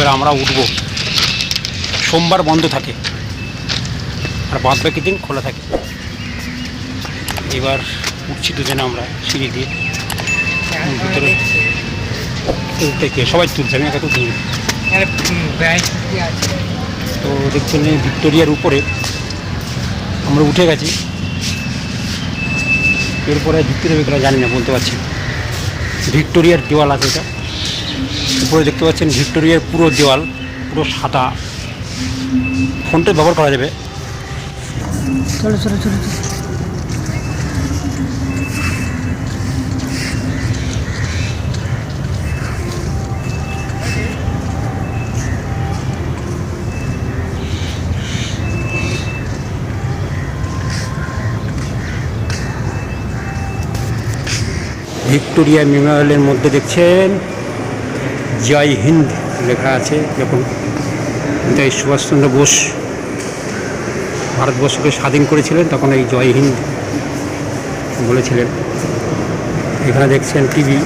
এবার আমরা উঠব। সোমবার বন্ধ থাকে আর বাদ বাকি দিন খোলা থাকে। এবার উঠছি দুজনে আমরা সিঁড়ি দিয়ে ভিতরে। সবাই তুলছে, আমি একা তো তুলি। তো দেখছেন ভিক্টোরিয়ার উপরে আমরা উঠে গেছি। এরপরে ঢুকতে দেবে কিনা জানি না, বলতে পারছি। ভিক্টোরিয়ার দেওয়াল আছে এটা, উপরে দেখতে পাচ্ছেন ভিক্টোরিয়ার পুরো দেওয়াল, পুরো সাদা। ফোনটা ব্যবহার করা যাবে। চলো চলো চলো চলো। ভিক্টোরিয়া মেমোরিয়ালের মধ্যে দেখছেন জয় হিন্দ লেখা আছে। যখন নেতাজি সুভাষচন্দ্র বোস ভারতবর্ষকে স্বাধীন করেছিলেন তখন এই জয় হিন্দ বলেছিলেন। এখানে দেখছেন টিভি,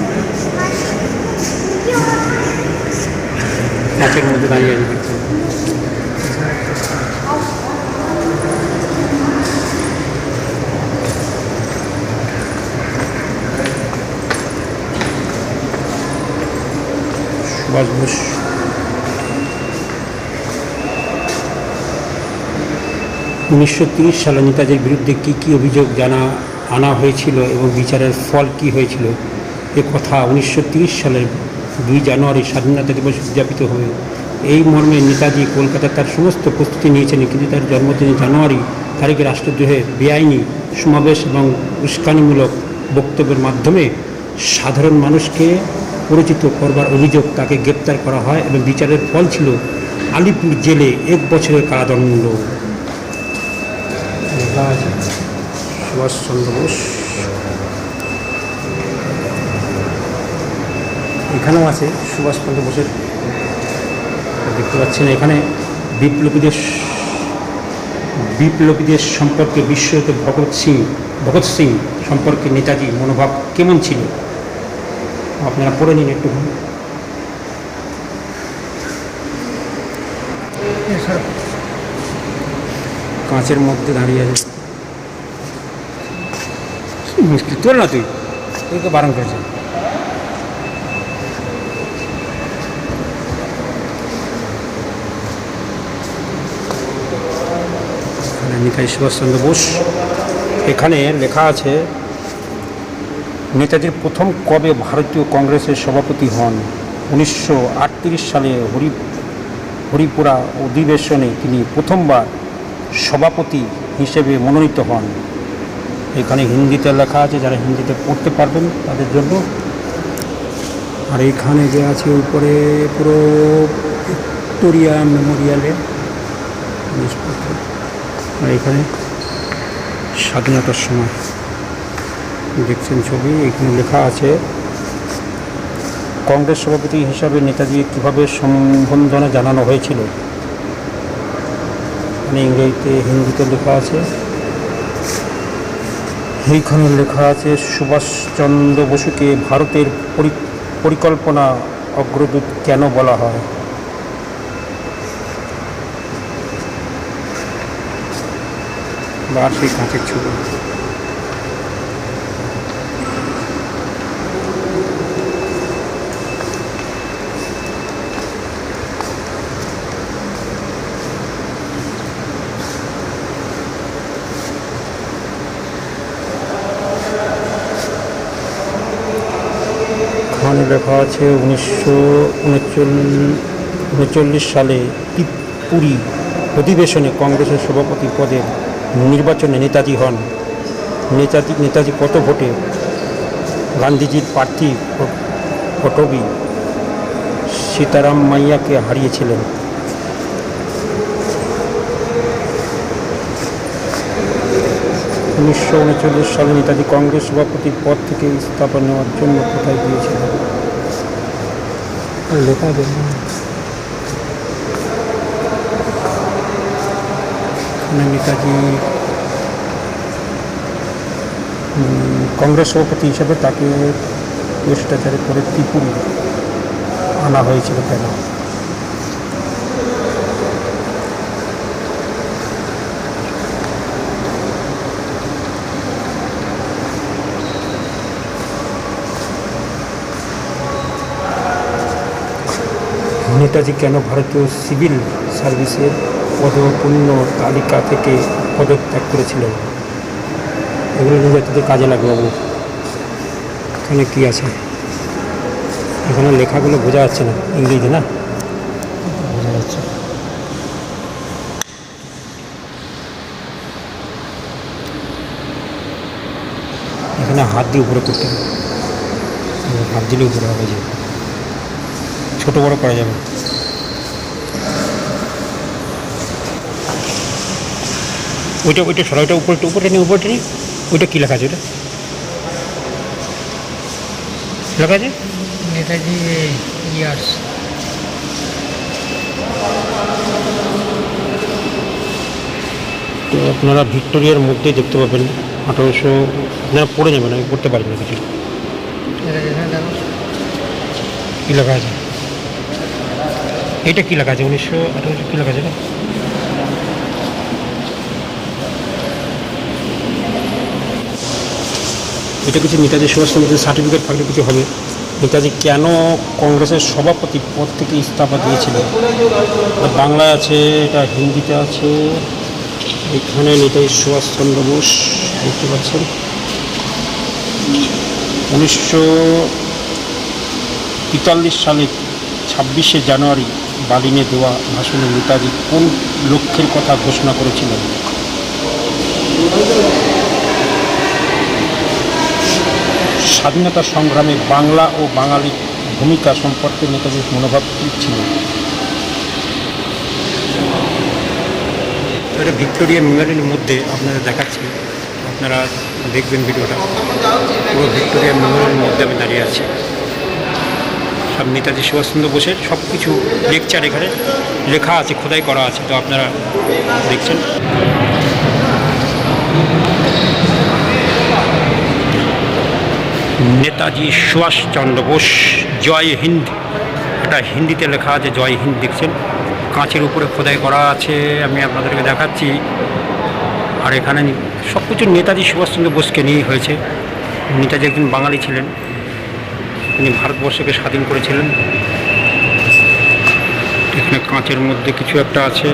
কাঁচের মধ্যে দাঁড়িয়ে আছে দেখছেন। সুভাষ বোস। উনিশশো সালে নেতাজির বিরুদ্ধে কী কী অভিযোগ আনা হয়েছিল এবং বিচারের ফল কী হয়েছিল এ কথা 1930 সালের 2 জানুয়ারি স্বাধীনতা দিবস উদযাপিত হবে। এই মর্মে নেতাজি কলকাতায় তার সমস্ত প্রস্তুতি নিয়েছেন, কিন্তু তার জন্মদিনে জানুয়ারি তারিখে রাষ্ট্রদ্রোহে বেআইনি সমাবেশ এবং উস্কানিমূলক বক্তব্যের মাধ্যমে সাধারণ মানুষকে পরিচিত করবার অভিযোগ তাকে গ্রেপ্তার করা হয় এবং বিচারের ফল ছিল আলিপুর জেলে 1 বছরের কারাদণ্ড। লেখা আছে সুভাষচন্দ্র বোস। এখানেও আছে সুভাষচন্দ্র বোসের, দেখতে পাচ্ছেন। এখানে বিপ্লবীদের সম্পর্কে বিস্ময়িত ভগৎ সিং সম্পর্কে নেতাজি মনোভাব কেমন ছিল আপনারা পড়ে নিন একটু। কাঁচের মধ্যে দাঁড়িয়ে আছে, মুশকিল তোর না, তুই তো বারণ করেছে। নেতাজি সুভাষচন্দ্র বোস। এখানে লেখা আছে নেতাজি প্রথম কবে ভারতীয় কংগ্রেসের সভাপতি হন। 1938 সালে হরিপুরা অধিবেশনে তিনি প্রথমবার সভাপতি হিসেবে মনোনীত হন। এখানে হিন্দিতে লেখা আছে, যারা হিন্দিতে পড়তে পারবেন তাদের জন্য। আর এখানে যে আছে উপরে পুরো ভিক্টোরিয়া মেমোরিয়ালের জিনিসপত্র। আর এখানে স্বাধীনতার সময় দেখছেন ছবি। এখানে লেখা আছে কংগ্রেস সভাপতি হিসাবে নেতাজি কীভাবে সম্বোধনা জানানো হয়েছিল। মানে ইংরেজিতে হিন্দিতে লেখা আছে। এইখানে লেখা আছে সুভাষচন্দ্র বসুকে ভারতের পরিকল্পনা অগ্রদূত কেন বলা হয়। আর সেই কাঁচের ছবি। এখানে লেখা আছে 1939 সালে ত্রিপুরী অধিবেশনে কংগ্রেসের সভাপতি পদের নির্বাচনে নেতাজি হন। নেতাজি কত ভোটে গান্ধীজির প্রার্থী পটবী সীতারাম মাইয়াকে হারিয়েছিলেন। উনিশশো সালে নেতাজি কংগ্রেস সভাপতির পদ থেকে ইস্তফা নেওয়ার জন্য কোথায় গিয়েছিলেন। লেখা নেতাজি কংগ্রেস সভাপতি হিসেবে তাকে ভ্রষ্টাচারে করে ত্রিপুরী আনা হয়েছিল কেন। নেতাজি কেন ভারতীয় সিভিল সার্ভিসের পদপূর্ণ তালিকা থেকে পদত্যাগ করেছিলেন? এগুলো নেতাদের কাজে লাগবে বাবু। এখানে কী আছে? এখানে লেখাগুলো বোঝা যাচ্ছে না, ইংরেজি না, বোঝা যাচ্ছে। এখানে হাত দিয়ে উপরে করতে হবে, হাত দিলে উপরে হবে, যে ছোটো বড়ো করা যাবে। ওইটা সরা, ওইটা উপরে নিয়ে ওইটা কী লেখা আছে? ওইটা লেখা আছে নেতাজি ইয়ার্স। তো আপনারা ভিক্টোরিয়ার মধ্যে দেখতে পাবেন 1800, আপনারা পড়ে যাবেন, আমি পড়তে পারি না কিছু। কী লেখা আছে? এটা কী লেখা আছে? 1918 কী লেখা আছে? এটা কিছু নেতাজি সুভাষচন্দ্রের সার্টিফিকেট থাকলে কিছু হবে। নেতাজি কেন কংগ্রেসের সভাপতি পদ থেকে ইস্তফা দিয়েছিল? বাংলায় আছে, এটা হিন্দিতে আছে। এখানে নেতাজি সুভাষচন্দ্র বোস দেখতে পাচ্ছেন। 1943 সালে 26শে জানুয়ারি বার্লিনে দেওয়া ভাষণে নেতাজি কোন লক্ষ্যের কথা ঘোষণা করেছিলেন? স্বাধীনতা সংগ্রামে বাংলা ও বাঙালির ভূমিকা সম্পর্কে নেতাজির মনোভাব কী ছিল? এটা ভিক্টোরিয়া মেমোরিয়ালের মধ্যে আপনারা দেখাচ্ছি, আপনারা দেখবেন ভিডিওটা। পুরো ভিক্টোরিয়া মেমোরিয়ালের মধ্যে আমি দাঁড়িয়ে আছি। সব নেতাজি সুভাষচন্দ্র বোসের সব কিছু লেকচার এখানে লেখা আছে, খোদাই করা আছে, তো আপনারা দেখছেন। নেতাজি সুভাষচন্দ্র বোস জয় হিন্দ, এটা হিন্দিতে লেখা আছে জয় হিন্দ, দেখছেন কাঁচের উপরে খোদাই করা আছে, আমি আপনাদেরকে দেখাচ্ছি। আর এখানে সব কিছু নেতাজি সুভাষচন্দ্র বোসকে নিয়েই হয়েছে। নেতাজি একজন বাঙালি ছিলেন, তিনি ভারতবর্ষকে স্বাধীন করেছিলেন। এখানে কাঁচের মধ্যে কিছু একটা আছে,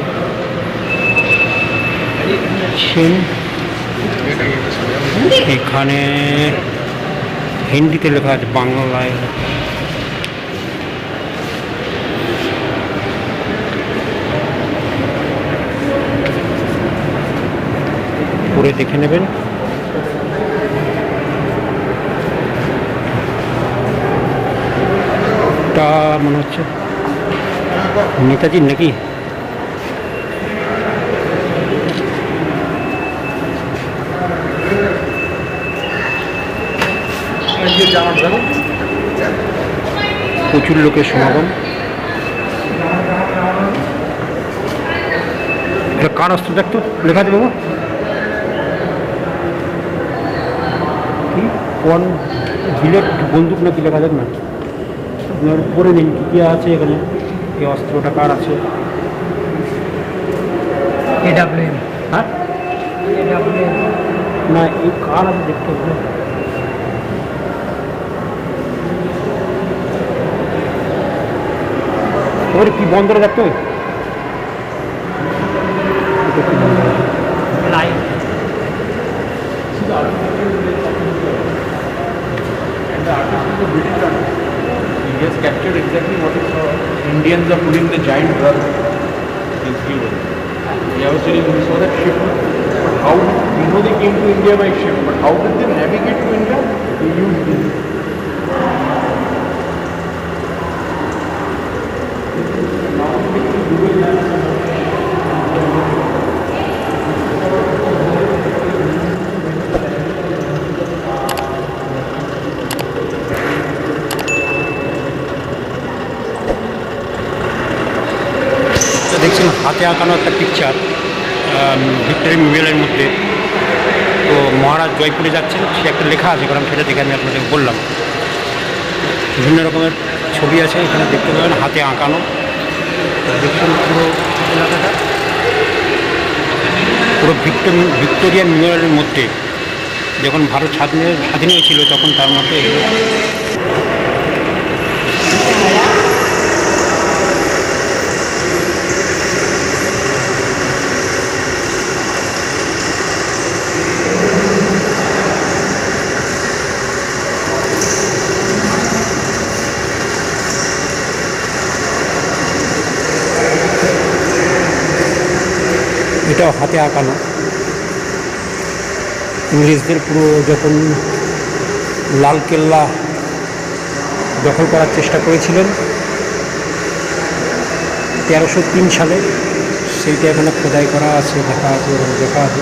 এখানে হিন্দিতে লেখা আছে, বাংলায় পড়ে দেখে নেবেন। টা মনে হচ্ছে নেতাজির নাকি? প্রচুর লোকের সমাগম। এটা কার অস্ত্র দেখতো লেখা আছে বাবু? কি কোন বিলেট বন্দুক নাকি লেখা যাক না, আপনার পরে নিন কী আছে এখানে। এই অস্ত্রটা কার আছে? AWM। হ্যাঁ না, এই কার আছে দেখতে হবে। ওরে কি বন্ধ করে দেখতে হবে। He has captured exactly what is Indians are pulling the giant drug in Sweden. Yeah, I was telling you, we saw that ship. But how, we know they came to India by ship, but how did they navigate to India? They used this. দেখছেন হাতে আঁকানো একটা picture Victoria মেমোরিয়ালের মধ্যে। তো মহারাজ জয়পুরে যাচ্ছেন, সে একটা লেখা আছে, কারণ সেটা দেখে আমি আপনাদের বললাম। বিভিন্ন রকমের ছবি আছে এখানে দেখতে পাবেন, হাতে আঁকানো। দেখছেন পুরো এলাকাটা, পুরো ভিক্টোরিয়া মেমোরিয়ালের মধ্যে যখন ভারত স্বাধীন হয়েছিল তখন তার মধ্যে এগুলো এটাও হাতে আঁকানো। ইংরেজদের পুরো যখন লালকেল্লা দখল করার চেষ্টা করেছিলেন 1303 সালে, সেইটা এখানে খোদাই করা আছে, দেখা আছে, দেখা আছে।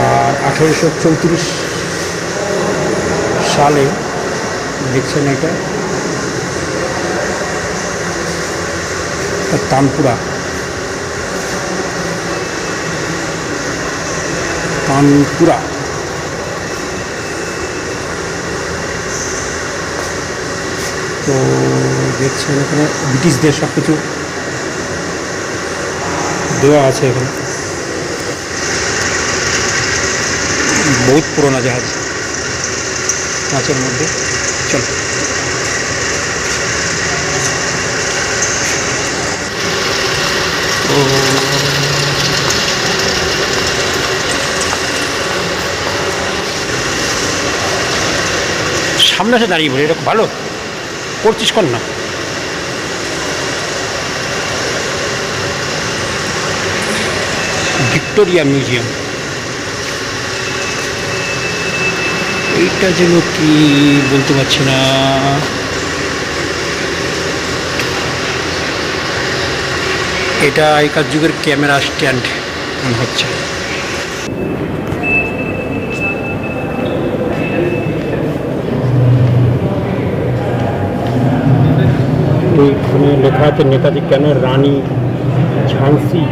আর 1834 সালে দেখছেন এটা তানপুরা, তানপুরা। তো দেখছেন এখানে ব্রিটিশদের সব কিছু দেওয়া আছে। এখানে বহুত পুরোনো জাহাজ কাঁচের মধ্যে। চলো সামনে এসে দাঁড়িয়ে বলি, এরকম ভালো করছিস কর না। ভিক্টোরিয়া মিউজিয়াম, এইটা যেন কি বলতে পারছি না। এটা আগেকার যুগের ক্যামেরা স্ট্যান্ড মনে হচ্ছে। এইখানে লেখা আছে নেতাজি কেন রানী ঝান্সি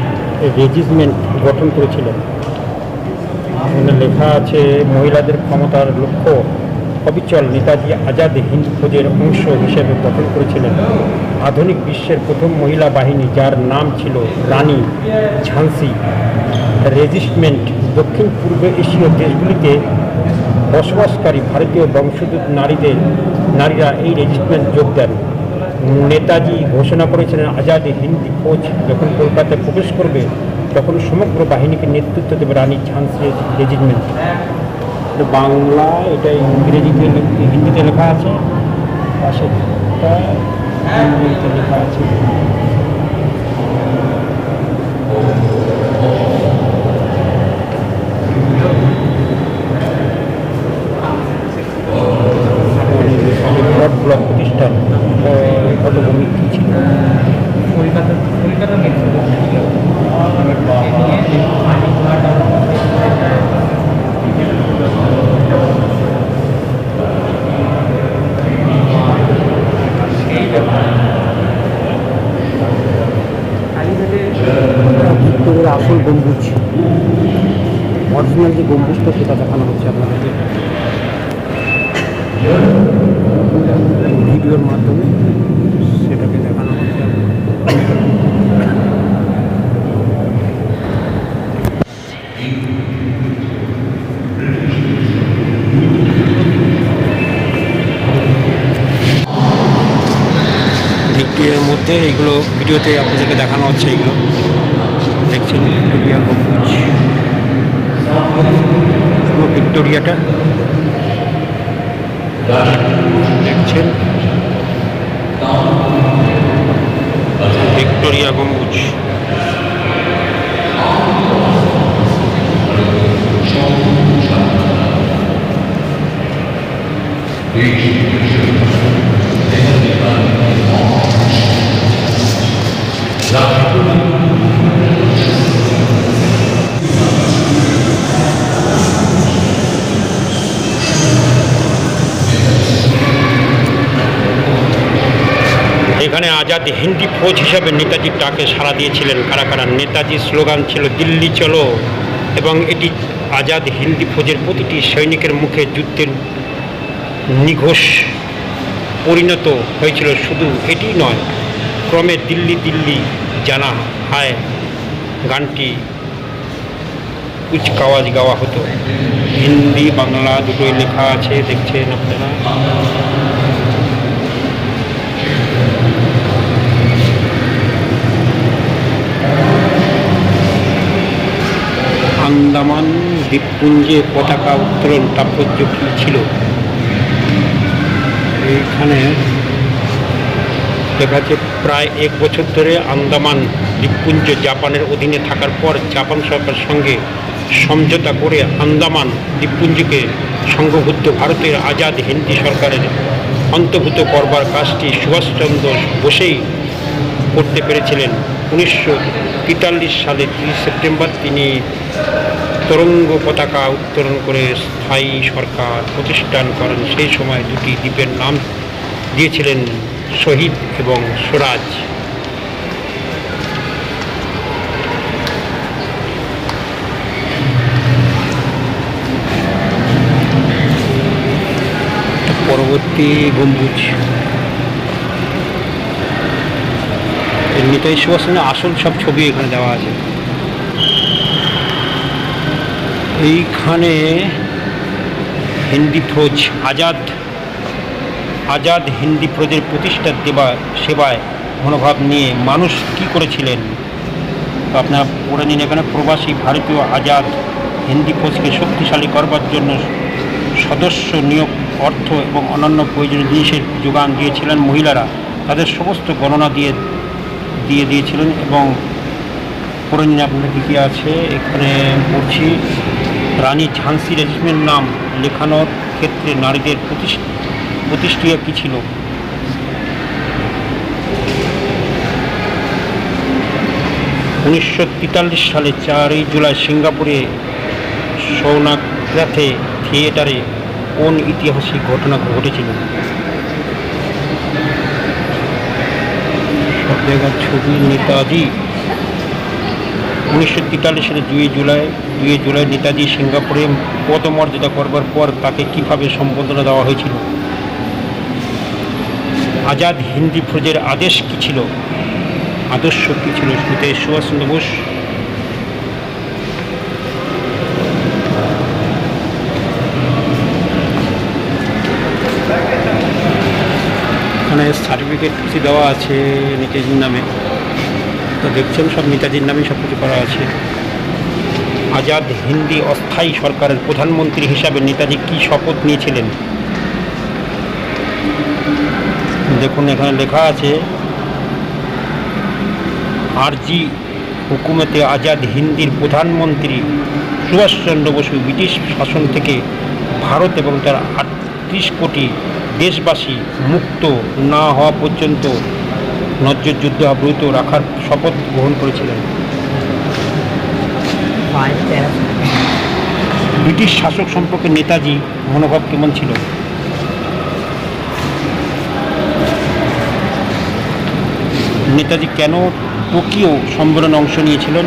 রেজিমেন্ট গঠন করেছিলেন। এখানে লেখা আছে মহিলাদের ক্ষমতার লক্ষ্য অবিচল নেতাজি আজাদ হিন্দ ফৌজের অংশ হিসেবে গঠন করেছিলেন আধুনিক বিশ্বের প্রথম মহিলা বাহিনী, যার নাম ছিল রানী ঝান্সি রেজিমেন্ট। দক্ষিণ পূর্ব এশীয় দেশগুলিতে বসবাসকারী ভারতীয় বংশোদ্ভূত নারীরা এই রেজিমেন্ট যোগ দেন। নেতাজি ঘোষণা করেছিলেন আজাদ হিন্দ ফৌজ যখন কলকাতায় প্রবেশ করবে তখন সমগ্র বাহিনীকে নেতৃত্ব দেবে রানী ঝান্সি রেজিমেন্ট। এটা বাংলা, এটা ইংরেজিতে হিন্দিতে লেখা আছে, পাশে ইংরেজিতে লেখা আছে। ব্লক প্রতিষ্ঠান পটভূমি কী ছিল? কলকাতা মেট্রো। ভিক্টোরিয়ার আসল গম্বুজ, অরিজিনাল যে গম্বুজটা সেটা দেখানো হচ্ছে আপনাদেরকে ভিডিওর মাধ্যমে, সেটাকে দেখানো হচ্ছে। ভিক্টোরিয়ার মধ্যে এইগুলো ভিডিওতে আপনাদেরকে দেখানো হচ্ছে। এইগুলো দেখছেন ভিক্টোরিয়া গম্বুজ, পুরো ভিক্টোরিয়াটা দেখছেন, ভিক্টোরিয়া গম্বুজ। এখানে আজাদ হিন্দি ফৌজ হিসাবে নেতাজির ডাকে সাড়া দিয়েছিলেন কারা কারা? নেতাজির স্লোগান ছিল দিল্লি চলো, এবং এটি আজাদ হিন্দি ফৌজের প্রতিটি সৈনিকের মুখে যুদ্ধের নিঘোষ পরিণত হয়েছিল। শুধু এটি নয়, ক্রমে দিল্লি দিল্লি জানা হায় গানটি কুচকাওয়াজ গাওয়া হতো। হিন্দি বাংলা দুটোই লেখা আছে, দেখছেন আপনারা। আন্দামান দ্বীপপুঞ্জে পতাকা উত্তোলন তাৎপর্য কী ছিল? এইখানে দেখা যাচ্ছে প্রায় 1 বছর ধরে আন্দামান দ্বীপপুঞ্জ জাপানের অধীনে থাকার পর জাপান সরকারের সঙ্গে সমঝোতা করে আন্দামান দ্বীপপুঞ্জকে সংঘবদ্ধ ভারতের আজাদ হিন্দি সরকারের অন্তর্ভুক্ত করবার কাজটি সুভাষচন্দ্র বোসেই করতে পেরেছিলেন। 1943 সালে 30 সেপ্টেম্বর তিনি তরঙ্গ পতাকা উত্তোলন করে স্থায়ী সরকার প্রতিষ্ঠান করেন। সেই সময় দুটি দ্বীপের নাম দিয়েছিলেন শহীদ এবং স্বরাজ। পরবর্তী গম্বুজ নেতাজি সুভাষচন্দ্রের আসল সব ছবি এখানে দেওয়া আছে। এইখানে হিন্দি ফৌজ আজাদ হিন্দি ফৌজের প্রতিষ্ঠা সেবায় মনোভাব নিয়ে মানুষ কি করেছিলেন আপনারা পড়ে নিন। এখানে প্রবাসী ভারতীয় আজাদ হিন্দি ফৌজকে শক্তিশালী করবার জন্য সদস্য নিয়োগ, অর্থ এবং অন্যান্য প্রয়োজনীয় জিনিসের যোগান দিয়েছিলেন মহিলারা। তাদের সমস্ত গণনা দিয়েছিলেন এবং পড়ে নিন আপনাদের কী কী আছে। এখানে পড়ছি রানী ঝান্সি রেজিমের নাম লেখানোর ক্ষেত্রে নারীদের প্রতিক্রিয়া কী ছিল। উনিশশো সালে 4 জুলাই সিঙ্গাপুরে সৌনাগ্রাথে থিয়েটারে কোন ঐতিহাসিক ঘটনা ঘটেছিল। সব জায়গার ছবি নেতাজি। 1943 সালে 2 জুলাই নেতাজি সিঙ্গাপুরে পদমর্যাদা করবার পর তাকে কীভাবে সম্বোধনা দেওয়া হয়েছিল। আজাদ হিন্দি ফৌজের আদর্শ কী ছিল। নেতাজি সুভাষচন্দ্র বোস। এখানে সার্টিফিকেট কিছু দেওয়া আছে নেতাজির নামে, তো দেখছেন সব নেতাজির নামেই সব কিছু করা আছে। আজাদ হিন্দি অস্থায়ী সরকারের প্রধানমন্ত্রী হিসাবে নেতাজি কী শপথ নিয়েছিলেন। দেখুন এখানে লেখা আছে আরজি হুকুমতে আজাদ হিন্দির প্রধানমন্ত্রী সুভাষচন্দ্র বসু ব্রিটিশ শাসন থেকে ভারত এবং তার 38 কোটি দেশবাসী মুক্ত না হওয়া পর্যন্ত নজরযুদ্ধ অব্যাহত রাখার শপথ গ্রহণ করেছিলেন। ব্রিটিশ শাসক সম্পর্কে নেতাজি মনোভাব কেমন ছিল। নেতাজি কেন টোকিও সম্মেলনে অংশ নিয়েছিলেন।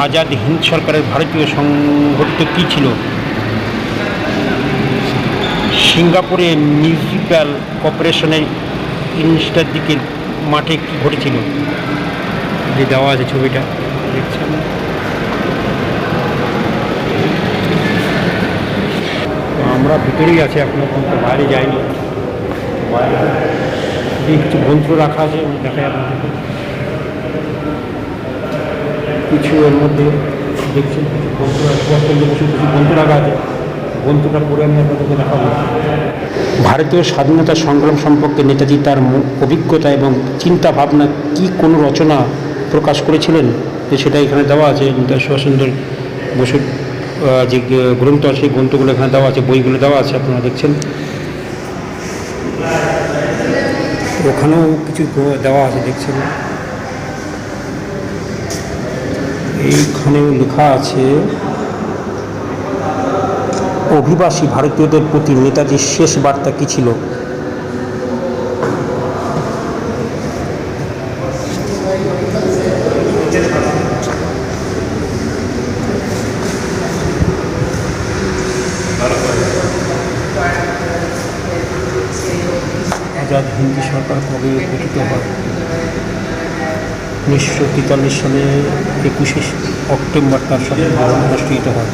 আজাদ হিন্দ সরকারের ভারতীয় সংগঠিত কী ছিল। সিঙ্গাপুরে মিউনিসিপ্যাল কর্পোরেশনের ইনস্টার দিকের মাঠে কী ঘটেছিল। যে দেওয়া আছে ছবিটা দেখছেন। আমরা ভিতরেই আছি, এখনো পর্যন্ত বাইরে যাইনি। বাইরে কিছু গ্রন্থ রাখা আছে, দেখাই আপনাদেরকে। কিছু এর মধ্যে দেখছেন কিছু গ্রন্থ, সুভাষচন্দ্র বসুর কিছু গ্রন্থ রাখা আছে। গ্রন্থটা পড়ে আমি আপনাদেরকে দেখাবো। ভারতীয় স্বাধীনতা সংগ্রাম সম্পর্কে নেতাজি তার অভিজ্ঞতা এবং চিন্তা ভাবনা কি কোনো রচনা প্রকাশ করেছিলেন, সেটা এখানে দেওয়া আছে। নেতাজি সুভাষচন্দ্র বসুর যে গ্রন্থ, সেই গ্রন্থগুলো এখানে দেওয়া আছে, বইগুলো দেওয়া আছে, আপনারা দেখছেন। ওখানেও কিছু দেওয়া আছে দেখছেন। এইখানেও লেখা আছে অভিবাসী ভারতীয়দের প্রতি নেতাজির শেষ বার্তা কী ছিল। আজাদ হিন্দি সরকার কবে গঠিত হয়। 1943 সালে 21 অক্টোবর তার শপথ গ্রহণ অনুষ্ঠিত হয়।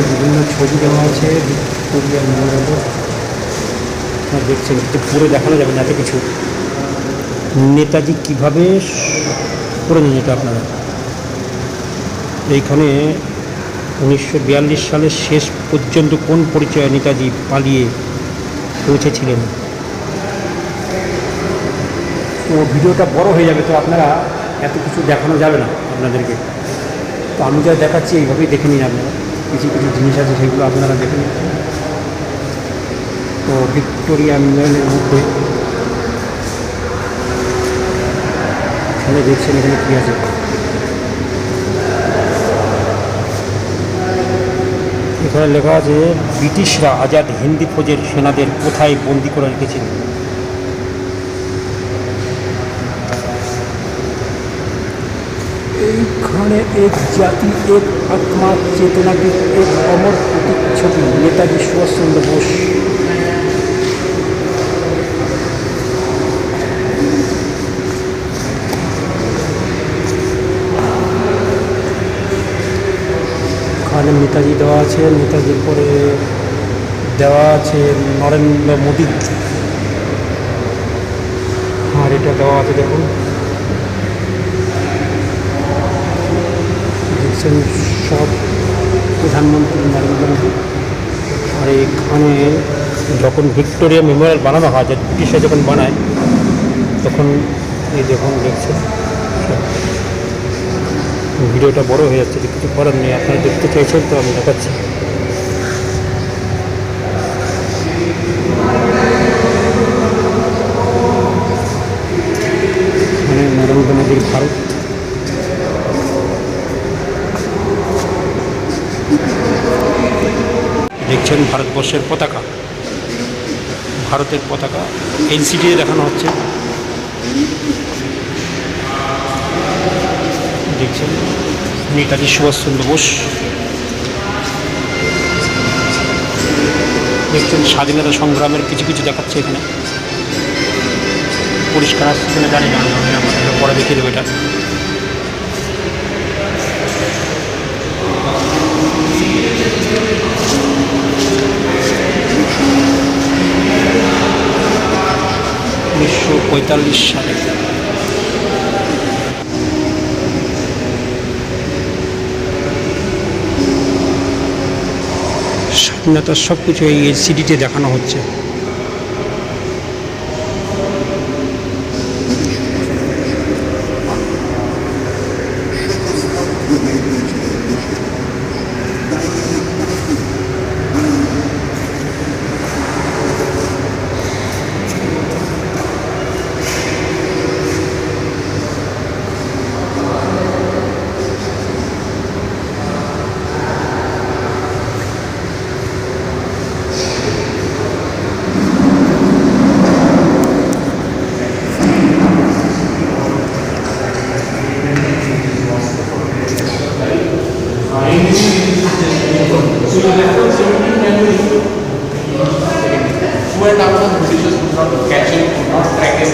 বিভিন্ন ছবি দেওয়া আছে ভিক্টোরিয়া মেমোরিয়াল। দেখছেন একটু পুরো দেখানো যাবে না এত কিছু। নেতাজি কীভাবে করে নিন এটা আপনারা। এইখানে 1942 সালের শেষ পর্যন্ত কোন পরিচয়ে নেতাজি পালিয়ে পৌঁছেছিলেন? তো ভিডিওটা বড় হয়ে যাবে, তো আপনারা এত কিছু দেখানো যাবে না আপনাদেরকে। তো আমি যা দেখাচ্ছি এইভাবেই দেখে নিন আপনারা, কিছু কিছু জিনিস আছে সেগুলো আপনারা দেখে নিন। তো ভিক্টোরিয়া মেমোরিয়ালের মধ্যে এখানে দেখছেন এখানে কী আছে, এখানে লেখা আছে ব্রিটিশরা আজাদ হিন্দি ফৌজের সেনাদের কোথায় বন্দি করে রেখেছিল। এইখানে এক জাতি, এক আত্মা, চেতনাকে এক অমর প্রতিচ্ছবি, নেতাজি সুভাষচন্দ্র বোস। এখানে নেতাজি দেওয়া আছে, নেতাজির পরে দেওয়া আছে নরেন্দ্র মোদী, আর এটা দেওয়া আছে দেখুন, দেখছেন সব প্রধানমন্ত্রী নরেন্দ্র মোদী। আর এখানে যখন ভিক্টোরিয়া মেমোরিয়াল বানানো হয়, ব্রিটিশরা যখন বানায় তখন এই যখন দেখছেন ভিডিওটা বড় হয়ে যাচ্ছে, কিছু করার নেই, আপনারা দেখতে চাইছেন তো আমি দেখাচ্ছি। মানে নরেন্দ্র মোদীর ভারত, দেখছেন ভারতবর্ষের পতাকা, ভারতের পতাকা এলসিডি দেখানো হচ্ছে, দেখছেন নেতাজি সুভাষচন্দ্র বোস, দেখছেন স্বাধীনতা সংগ্রামের কিছু কিছু দেখাচ্ছে এখানে, পরিষ্কার আসছে কিনা জানি না, আমি পরে দেখিয়ে দেবো এটা। (1945 সালে স্বাধীনতার সব কিছু এই এলসিডিতে দেখানো হচ্ছে। Went out and Britishers could not catch him, could not track him.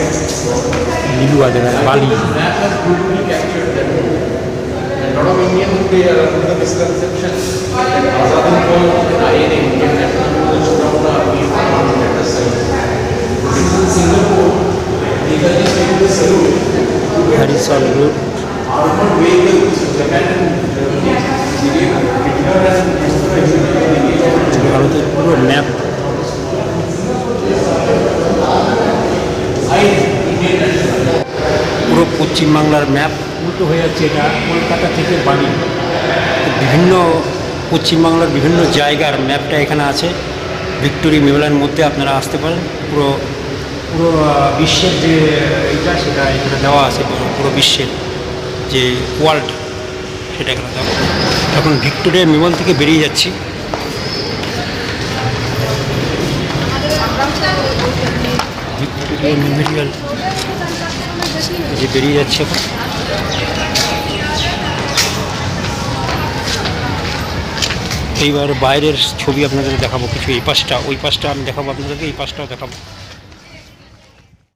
Nilu আজারা বালি, The map was brutally captured then. And a lot of Indians today are under the misconception that Azad Hind Fauj and INA, Indian National Force, from the army are not at the side. This is in Singapore. Netaji came to salute Harrison road, armored vehicles which Japan and Germany, Hitler and ভারতের পুরো map, পুরো পশ্চিমবাংলার map উল্টো হয়ে যাচ্ছে। এটা কলকাতা থেকে বালি, বিভিন্ন পশ্চিমবাংলার বিভিন্ন জায়গার ম্যাপটা এখানে আছে। ভিক্টোরিয়া মেমোরিয়ালের মধ্যে আপনারা আসতে পারেন, পুরো পুরো বিশ্বের যে এটা সেটা এখানে দেওয়া আছে, পুরো বিশ্বের যে ওয়ার্ল্ড সেটা এখানে দেওয়া। এখন ভিক্টোরিয়া মেমোরিয়াল থেকে বেরিয়ে যাচ্ছি, ভিক্টোরিয়া মেমোরিয়াল যে বেরিয়ে যাচ্ছে এখন। এইবার বাইরের ছবি আপনাদের দেখাবো কিছু, এই পাশটা ওই পাশটা আমি দেখাবো আপনাদেরকে, এই পাশটাও দেখাবো।